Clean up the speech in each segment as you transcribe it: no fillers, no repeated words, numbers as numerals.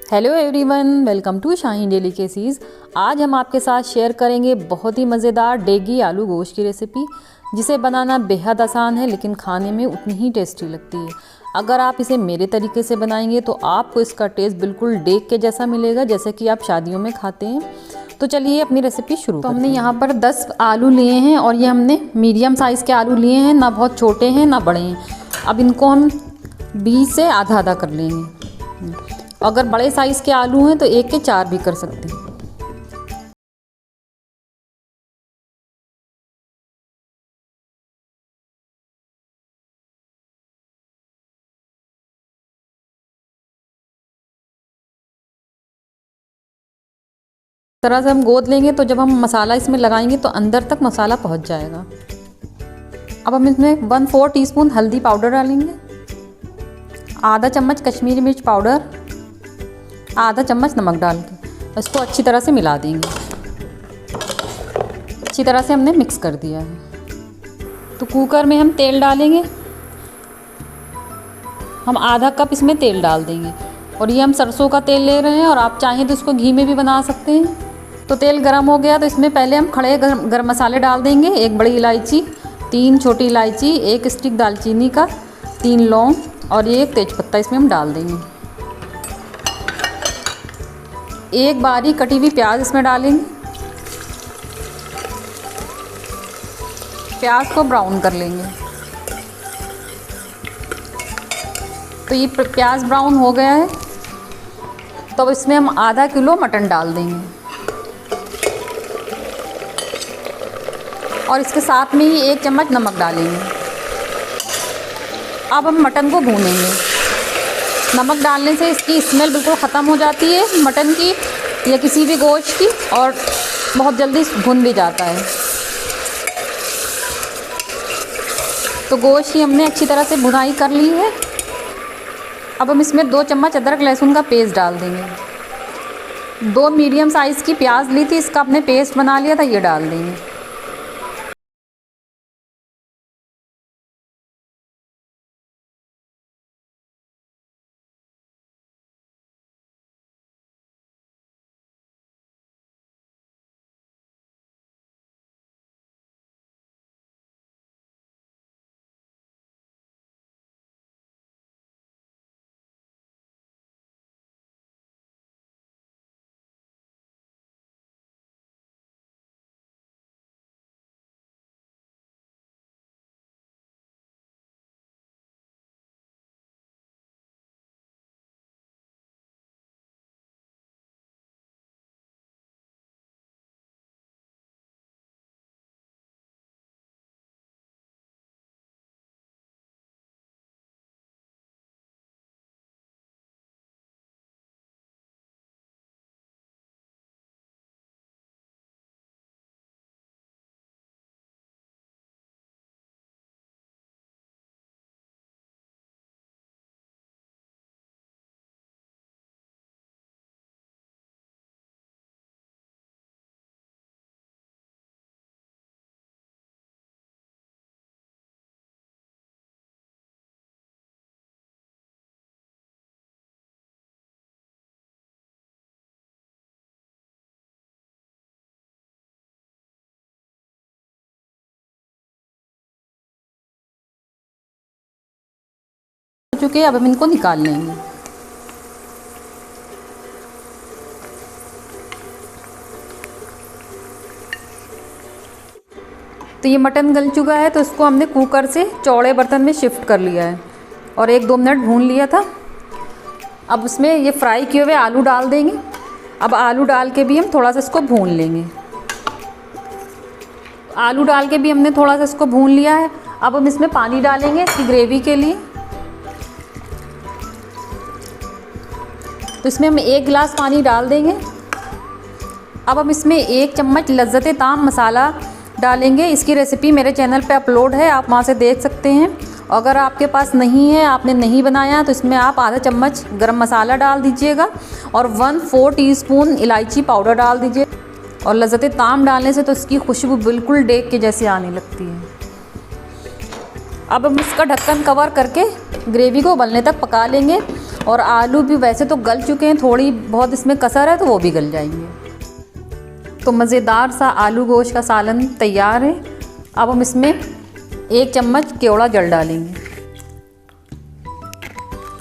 Hello everyone, welcome to Shaheen delicacies. आज हम आपके साथ शेयर करेंगे बहुत ही मज़ेदार डेगी आलू गोश्त की रेसिपी, जिसे बनाना बेहद आसान है लेकिन खाने में उतनी ही टेस्टी लगती है। अगर आप इसे मेरे तरीके से बनाएंगे तो आपको इसका टेस्ट बिल्कुल डेग के जैसा मिलेगा, जैसे कि आप शादियों में खाते हैं। तो चलिए अपनी रेसिपी शुरू करते हैं। हमने यहाँ पर 10 आलू लिए हैं और ये हमने मीडियम साइज़ के आलू लिए हैं, ना बहुत छोटे हैं ना बड़े हैं। अब इनको हम बीच से आधा आधा कर लेंगे। अगर बड़े साइज़ के आलू हैं तो 1 के 4 भी कर सकते हैं। तरह से हम गोद लेंगे तो जब हम मसाला इसमें लगाएंगे तो अंदर तक मसाला पहुंच जाएगा। अब हम इसमें 1/4 टीस्पून हल्दी पाउडर डालेंगे, आधा चम्मच कश्मीरी मिर्च पाउडर, आधा चम्मच नमक डाल के इसको अच्छी तरह से मिला देंगे। अच्छी तरह से हमने मिक्स कर दिया है। तो कुकर में हम तेल डालेंगे। हम आधा कप इसमें तेल डाल देंगे और ये हम सरसों का तेल ले रहे हैं, और आप चाहें तो इसको घी में भी बना सकते हैं। तो तेल गरम हो गया तो इसमें पहले हम खड़े गरम मसाले डाल देंगे। 1 बड़ी इलायची, 3 छोटी इलायची, 1 स्टिक दालचीनी का, 3 लौंग और 1 तेज़पत्ता इसमें हम डाल देंगे। 1 बारीक कटी हुई प्याज इसमें डालेंगे। प्याज को ब्राउन कर लेंगे। तो ये प्याज ब्राउन हो गया है, तो अब इसमें हम आधा किलो मटन डाल देंगे और इसके साथ में ही 1 चम्मच नमक डालेंगे। अब हम मटन को भूनेंगे। नमक डालने से इसकी स्मेल बिल्कुल ख़त्म हो जाती है मटन की या किसी भी गोश्त की, और बहुत जल्दी भुन भी जाता है। तो गोश्त की हमने अच्छी तरह से भुनाई कर ली है। अब हम इसमें 2 चम्मच अदरक लहसुन का पेस्ट डाल देंगे। 2 मीडियम साइज़ की प्याज ली थी, इसका हमने पेस्ट बना लिया था, ये डाल देंगे। हो चुके, अब हम इनको निकाल लेंगे। तो ये मटन गल चुका है, तो इसको हमने कुकर से चौड़े बर्तन में शिफ्ट कर लिया है और 1-2 मिनट भून लिया था। अब उसमें ये फ्राई किए हुए आलू डाल देंगे। अब आलू डाल के भी हम थोड़ा सा इसको भून लेंगे। आलू डाल के भी हमने थोड़ा सा इसको भून लिया है। अब हम इसमें पानी डालेंगे इसकी ग्रेवी के लिए। तो इसमें हम 1 गिलास पानी डाल देंगे। अब हम इसमें 1 चम्मच लज्जते ताम मसाला डालेंगे। इसकी रेसिपी मेरे चैनल पे अपलोड है, आप वहाँ से देख सकते हैं। अगर आपके पास नहीं है, आपने नहीं बनाया, तो इसमें आप आधा चम्मच गरम मसाला डाल दीजिएगा और 1/4 टीस्पून इलायची पाउडर डाल दीजिए। और लज्जते ताम डालने से तो इसकी खुशबू बिल्कुल डेग के जैसे आने लगती है। अब हम इसका ढक्कन कवर करके ग्रेवी को उबलने तक पका लेंगे और आलू भी वैसे तो गल चुके हैं, थोड़ी बहुत इसमें कसर है तो वो भी गल जाएंगे। तो मज़ेदार सा आलू गोश्त का सालन तैयार है। अब हम इसमें 1 चम्मच केवड़ा जल डालेंगे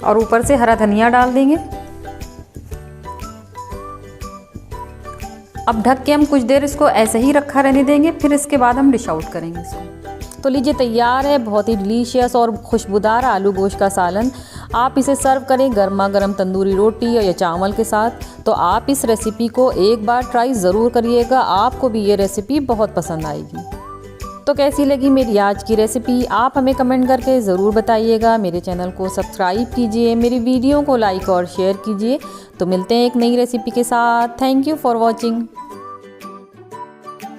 और ऊपर से हरा धनिया डाल देंगे। अब ढक के हम कुछ देर इसको ऐसे ही रखा रहने देंगे, फिर इसके बाद हम डिश आउट करेंगे इसको। तो लीजिए तैयार है बहुत ही डिलीशियस और खुशबूदार आलू गोश्त का सालन। आप इसे सर्व करें गर्मा गर्म तंदूरी रोटी या चावल के साथ। तो आप इस रेसिपी को एक बार ट्राई ज़रूर करिएगा, आपको भी ये रेसिपी बहुत पसंद आएगी। तो कैसी लगी मेरी आज की रेसिपी आप हमें कमेंट करके ज़रूर बताइएगा। मेरे चैनल को सब्सक्राइब कीजिए, मेरी वीडियो को लाइक और शेयर कीजिए। तो मिलते हैं एक नई रेसिपी के साथ। Thank you for watching.